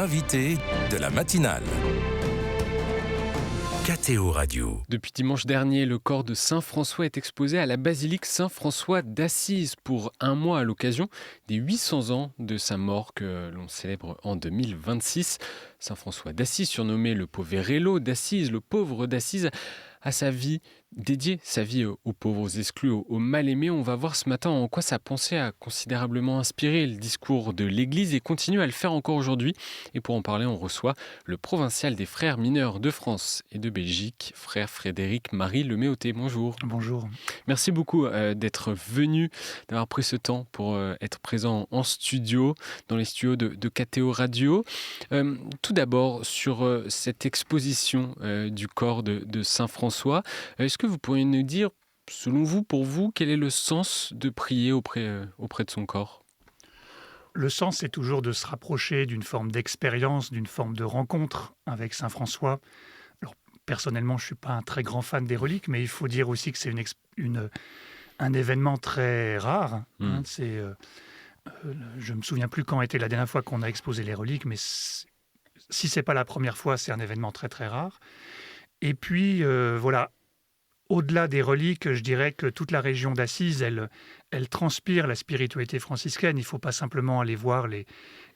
l'invité de la matinale. KTO Radio. Depuis dimanche dernier, le corps de Saint François est exposé à la basilique Saint-François d'Assise pour un mois à l'occasion des 800 ans de sa mort que l'on célèbre en 2026. Saint François d'Assise, surnommé le Poverello d'Assise, le pauvre d'Assise, a sa vie dédiée, sa vie aux pauvres, aux exclus, aux mal-aimés. On va voir ce matin en quoi sa pensée a considérablement inspiré le discours de l'Église et continue à le faire encore aujourd'hui. Et pour en parler, on reçoit le provincial des frères mineurs de France et de Belgique, frère Frédéric-Marie Leméoté. Bonjour. Bonjour. Merci beaucoup d'être venu, d'avoir pris ce temps pour être présent en studio, dans les studios de KTO Radio. Tout d'abord, sur cette exposition du corps de Saint François, est-ce que vous pourriez nous dire, selon vous, pour vous, quel est le sens de prier auprès de son corps ? Le sens, c'est toujours de se rapprocher d'une forme d'expérience, d'une forme de rencontre avec Saint François. Alors, personnellement, je ne suis pas un très grand fan des reliques, mais il faut dire aussi que c'est un événement très rare. Je ne me souviens plus quand était la dernière fois qu'on a exposé les reliques, mais si ce n'est pas la première fois, c'est un événement très très rare. Et puis, voilà, au-delà des reliques, je dirais que toute la région d'Assise, elle transpire la spiritualité franciscaine. Il ne faut pas simplement aller voir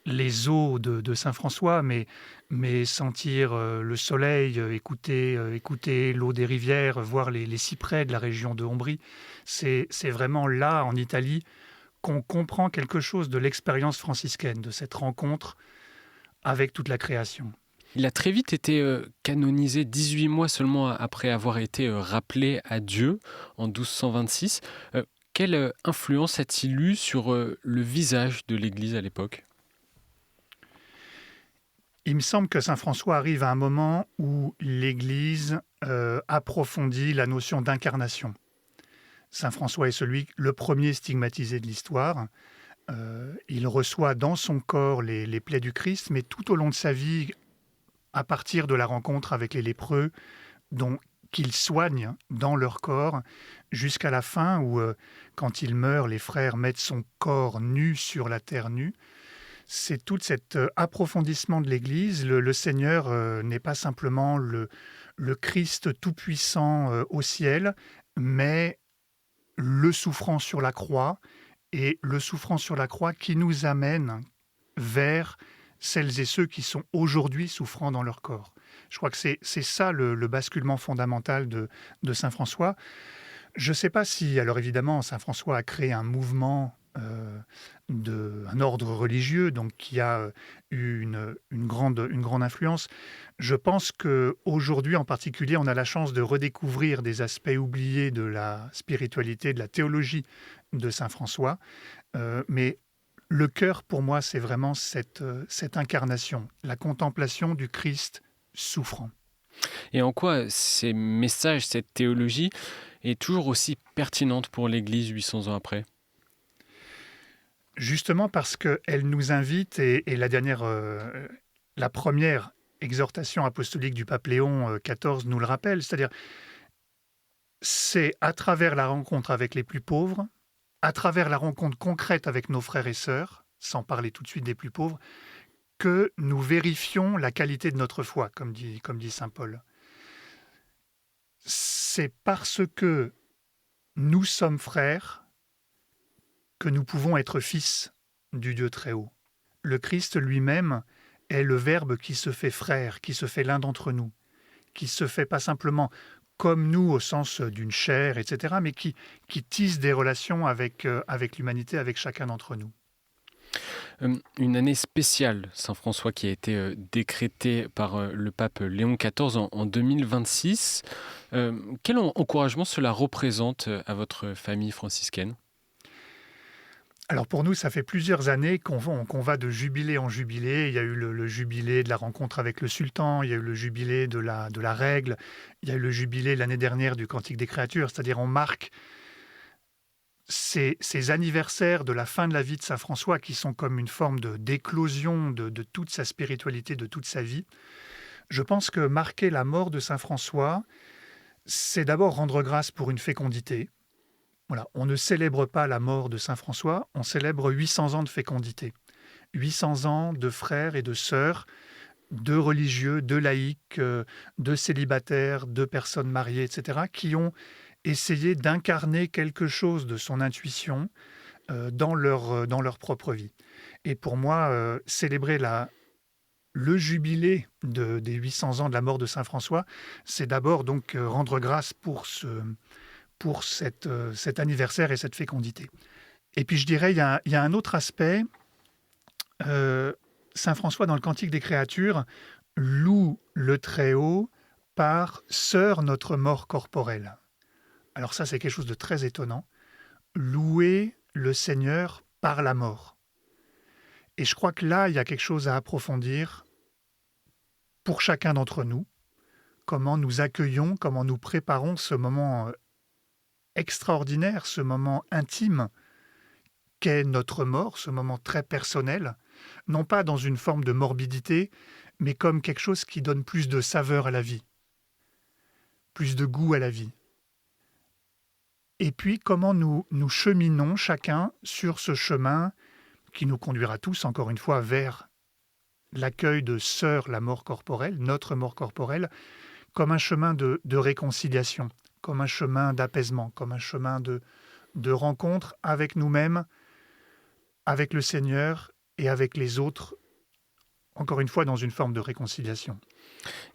les eaux de Saint-François, mais sentir le soleil, écouter l'eau des rivières, voir les cyprès de la région de Ombrie. C'est vraiment là, en Italie, qu'on comprend quelque chose de l'expérience franciscaine, de cette rencontre avec toute la création. Il a très vite été canonisé 18 mois seulement après avoir été rappelé à Dieu en 1226. Quelle influence a-t-il eu sur le visage de l'Église à l'époque ? Il me semble que Saint François arrive à un moment où l'Église approfondit la notion d'incarnation. Saint François est le premier stigmatisé de l'histoire. Il reçoit dans son corps les plaies du Christ, mais tout au long de sa vie, à partir de la rencontre avec les lépreux, qu'il soigne dans leur corps, jusqu'à la fin où, quand il meurt, les frères mettent son corps nu sur la terre nue. C'est tout cet approfondissement de l'Église. Le Seigneur n'est pas simplement le Christ tout-puissant au ciel, mais le souffrant sur la croix, et le souffrant sur la croix qui nous amène vers celles et ceux qui sont aujourd'hui souffrants dans leur corps. Je crois que c'est ça le basculement fondamental de Saint François. Je ne sais pas si, alors évidemment, Saint François a créé un mouvement, un ordre religieux, donc qui a eu une grande influence. Je pense qu'aujourd'hui, en particulier, on a la chance de redécouvrir des aspects oubliés de la spiritualité, de la théologie de Saint François, mais le cœur, pour moi, c'est vraiment cette incarnation, la contemplation du Christ souffrant. Et en quoi ces messages, cette théologie, est toujours aussi pertinente pour l'Église 800 ans après ? Justement parce qu'elle nous invite, et la première exhortation apostolique du pape Léon XIV nous le rappelle, c'est-à-dire c'est à travers la rencontre avec les plus pauvres, à travers la rencontre concrète avec nos frères et sœurs, sans parler tout de suite des plus pauvres, que nous vérifions la qualité de notre foi, comme dit saint Paul. C'est parce que nous sommes frères que nous pouvons être fils du Dieu très haut. Le Christ lui-même est le Verbe qui se fait frère, qui se fait l'un d'entre nous, qui se fait pas simplement comme nous au sens d'une chair, etc., mais qui tisse des relations avec l'humanité, avec chacun d'entre nous. Une année spéciale, Saint François, qui a été décrétée par le pape Léon XIV en 2026. Quel encouragement cela représente à votre famille franciscaine ? Alors pour nous, ça fait plusieurs années qu'on va de jubilé en jubilé. Il y a eu le jubilé de la rencontre avec le sultan, il y a eu le jubilé de la règle, il y a eu le jubilé l'année dernière du Cantique des créatures. C'est-à-dire on marque ces anniversaires de la fin de la vie de Saint François qui sont comme une forme d'éclosion de toute sa spiritualité, de toute sa vie. Je pense que marquer la mort de Saint François, c'est d'abord rendre grâce pour une fécondité. Voilà, on ne célèbre pas la mort de Saint François, on célèbre 800 ans de fécondité. 800 ans de frères et de sœurs, de religieux, de laïcs, de célibataires, de personnes mariées, etc., qui ont essayé d'incarner quelque chose de son intuition dans leur propre vie. Et pour moi, célébrer le jubilé des 800 ans de la mort de Saint François, c'est d'abord donc rendre grâce pour cet anniversaire et cette fécondité. Et puis je dirais, il y a un autre aspect. Saint François, dans le Cantique des créatures, loue le Très-Haut par « Sœur notre mort corporelle ». Alors ça, c'est quelque chose de très étonnant. Louer le Seigneur par la mort. Et je crois que là, il y a quelque chose à approfondir pour chacun d'entre nous. Comment nous accueillons, comment nous préparons ce moment extraordinaire, ce moment intime qu'est notre mort, ce moment très personnel, non pas dans une forme de morbidité, mais comme quelque chose qui donne plus de saveur à la vie, plus de goût à la vie. Et puis, comment nous cheminons chacun sur ce chemin qui nous conduira tous, encore une fois, vers l'accueil de Sœur la mort corporelle, notre mort corporelle, comme un chemin de réconciliation, comme un chemin d'apaisement, comme un chemin de rencontre avec nous-mêmes, avec le Seigneur et avec les autres, encore une fois, dans une forme de réconciliation.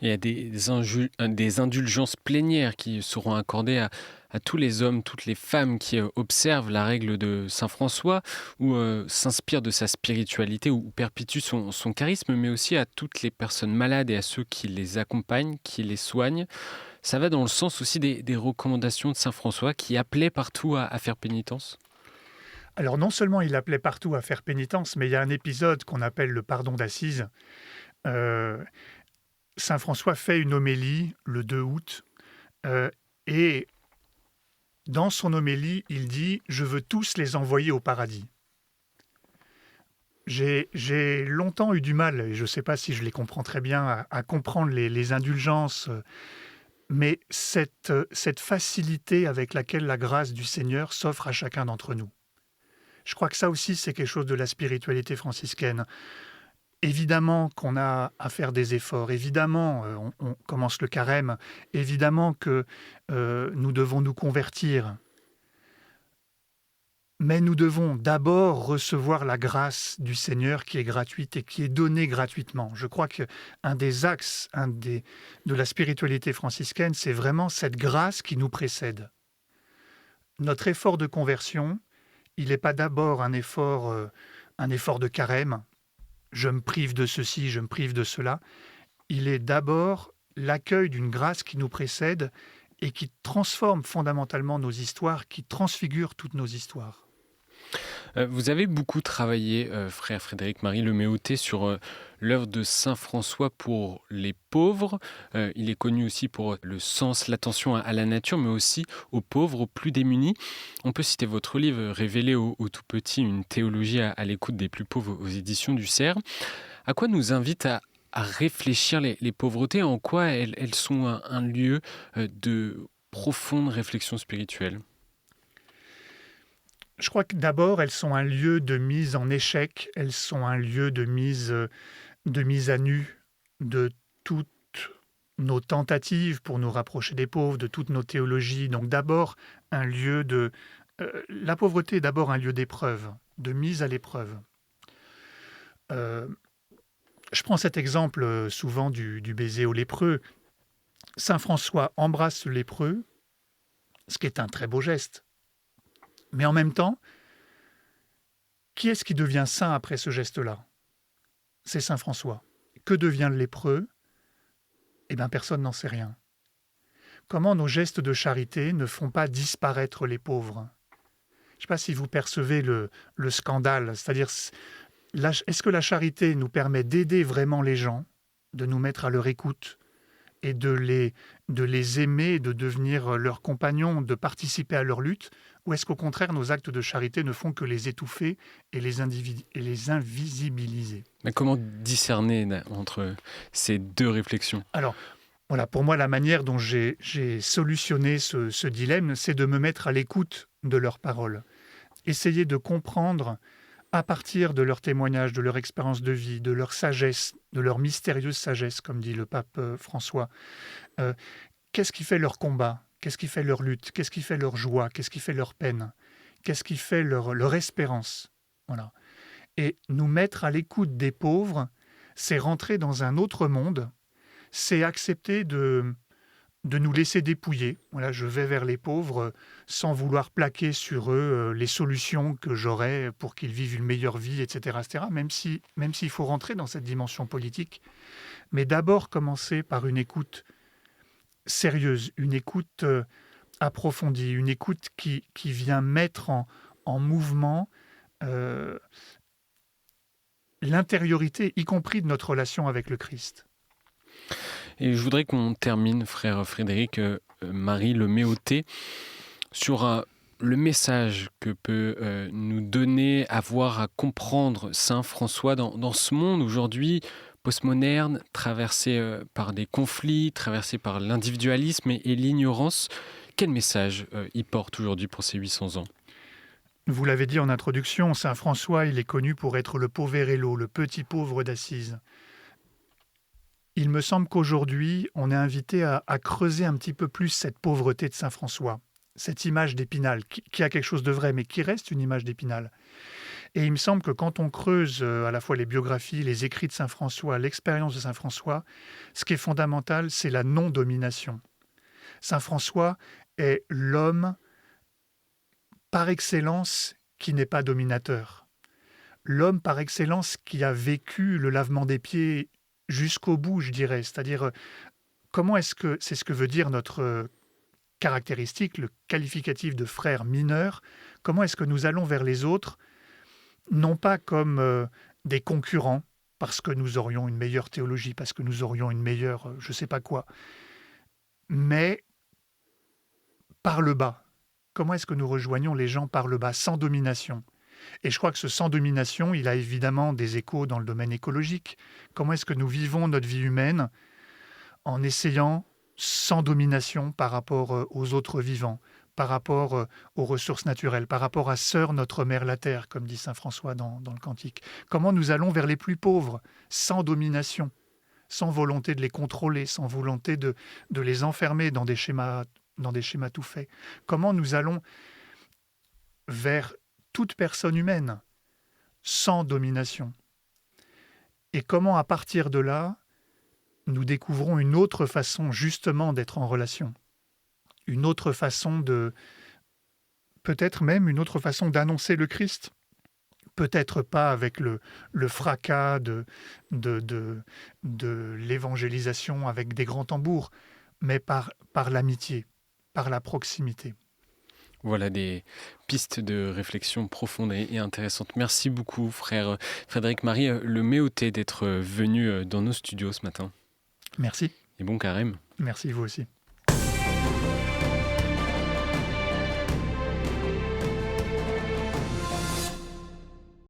Il y a des indulgences plénières qui seront accordées à tous les hommes, toutes les femmes qui observent la règle de Saint François ou s'inspirent de sa spiritualité ou perpétuent son charisme, mais aussi à toutes les personnes malades et à ceux qui les accompagnent, qui les soignent. Ça va dans le sens aussi des recommandations de Saint François qui appelait partout à faire pénitence. Alors non seulement il appelait partout à faire pénitence, mais il y a un épisode qu'on appelle le pardon d'Assise. Saint François fait une homélie le 2 août et dans son homélie, il dit « Je veux tous les envoyer au paradis ». J'ai longtemps eu du mal, et je ne sais pas si je les comprends très bien, à comprendre les indulgences, mais cette facilité avec laquelle la grâce du Seigneur s'offre à chacun d'entre nous. Je crois que ça aussi, c'est quelque chose de la spiritualité franciscaine. Évidemment qu'on a à faire des efforts, évidemment, on commence le carême, évidemment que nous devons nous convertir. Mais nous devons d'abord recevoir la grâce du Seigneur qui est gratuite et qui est donnée gratuitement. Je crois qu'un des axes de la spiritualité franciscaine, c'est vraiment cette grâce qui nous précède. Notre effort de conversion, il n'est pas d'abord un effort de carême. Je me prive de ceci, je me prive de cela. Il est d'abord l'accueil d'une grâce qui nous précède et qui transforme fondamentalement nos histoires, qui transfigure toutes nos histoires. Vous avez beaucoup travaillé, frère Frédéric-Marie Leméauté, sur l'œuvre de Saint François pour les pauvres. Il est connu aussi pour le sens, l'attention à la nature, mais aussi aux pauvres, aux plus démunis. On peut citer votre livre « Révéler aux tout petits une théologie à l'écoute des plus pauvres » aux éditions du Cerf. À quoi nous invite à réfléchir les pauvretés, en quoi elles sont un lieu de profonde réflexion spirituelle? Je crois que d'abord, elles sont un lieu de mise en échec, elles sont un lieu de mise à nu de toutes nos tentatives pour nous rapprocher des pauvres, de toutes nos théologies. Donc d'abord, un lieu de... la pauvreté est d'abord un lieu d'épreuve, de mise à l'épreuve. Je prends cet exemple souvent du baiser au lépreux. Saint François embrasse le lépreux, ce qui est un très beau geste. Mais en même temps, qui est-ce qui devient saint après ce geste-là? C'est Saint François. Que devient le lépreux? Eh bien, personne n'en sait rien. Comment nos gestes de charité ne font pas disparaître les pauvres? Je ne sais pas si vous percevez le scandale. C'est-à-dire, est-ce que la charité nous permet d'aider vraiment les gens, de nous mettre à leur écoute et de les aimer, de devenir leurs compagnons, de participer à leur lutte? Ou est-ce qu'au contraire, nos actes de charité ne font que les étouffer et les invisibiliser? Mais comment discerner entre ces deux réflexions? Alors, voilà, pour moi, la manière dont j'ai solutionné ce dilemme, c'est de me mettre à l'écoute de leurs paroles. Essayer de comprendre à partir de leurs témoignages, de leur expérience de vie, de leur sagesse, de leur mystérieuse sagesse, comme dit le pape François, euh, qu'est-ce qui fait leur combat? Qu'est-ce qui fait leur lutte? Qu'est-ce qui fait leur joie? Qu'est-ce qui fait leur peine? Qu'est-ce qui fait leur espérance? Voilà. Et nous mettre à l'écoute des pauvres, c'est rentrer dans un autre monde, c'est accepter de nous laisser dépouiller. Voilà, je vais vers les pauvres sans vouloir plaquer sur eux les solutions que j'aurais pour qu'ils vivent une meilleure vie, etc. Même s'il faut rentrer dans cette dimension politique. Mais d'abord commencer par une écoute sérieuse, une écoute approfondie, une écoute qui vient mettre en mouvement l'intériorité, y compris de notre relation avec le Christ. Et je voudrais qu'on termine, frère Frédéric, Marie le met au thé, sur le message que peut nous donner, avoir à comprendre Saint François dans ce monde aujourd'hui postmoderne, traversé par des conflits, traversé par l'individualisme et l'ignorance. Quel message il porte aujourd'hui pour ces 800 ans ? Vous l'avez dit en introduction, Saint François, il est connu pour être le poverello, le petit pauvre d'Assise. Il me semble qu'aujourd'hui, on est invité à creuser un petit peu plus cette pauvreté de Saint François, cette image d'Épinal, qui a quelque chose de vrai, mais qui reste une image d'Épinal. Et il me semble que quand on creuse à la fois les biographies, les écrits de Saint François, l'expérience de Saint François, ce qui est fondamental, c'est la non-domination. Saint François est l'homme par excellence qui n'est pas dominateur. L'homme par excellence qui a vécu le lavement des pieds jusqu'au bout, je dirais. C'est-à-dire, comment est-ce que, c'est ce que veut dire notre caractéristique, le qualificatif de frère mineur, comment est-ce que nous allons vers les autres, non pas comme des concurrents, parce que nous aurions une meilleure théologie, parce que nous aurions une meilleure je ne sais pas quoi, mais par le bas. Comment est-ce que nous rejoignons les gens par le bas, sans domination ? Et je crois que ce sans domination, il a évidemment des échos dans le domaine écologique. Comment est-ce que nous vivons notre vie humaine en essayant sans domination par rapport aux autres vivants, par rapport aux ressources naturelles, par rapport à Sœur notre Mère la Terre, comme dit saint François dans le Cantique. Comment nous allons vers les plus pauvres, sans domination, sans volonté de les contrôler, sans volonté de les enfermer dans des schémas tout faits. Comment nous allons vers toute personne humaine, sans domination. Et comment, à partir de là, nous découvrons une autre façon, justement, d'être en relation. Une autre façon peut-être même une autre façon d'annoncer le Christ. Peut-être pas avec le fracas de l'évangélisation avec des grands tambours, mais par l'amitié, par la proximité. Voilà des pistes de réflexion profondes et intéressantes. Merci beaucoup, frère Frédéric Marie Le Méoté, d'être venu dans nos studios ce matin. Merci. Et bon carême. Merci, vous aussi.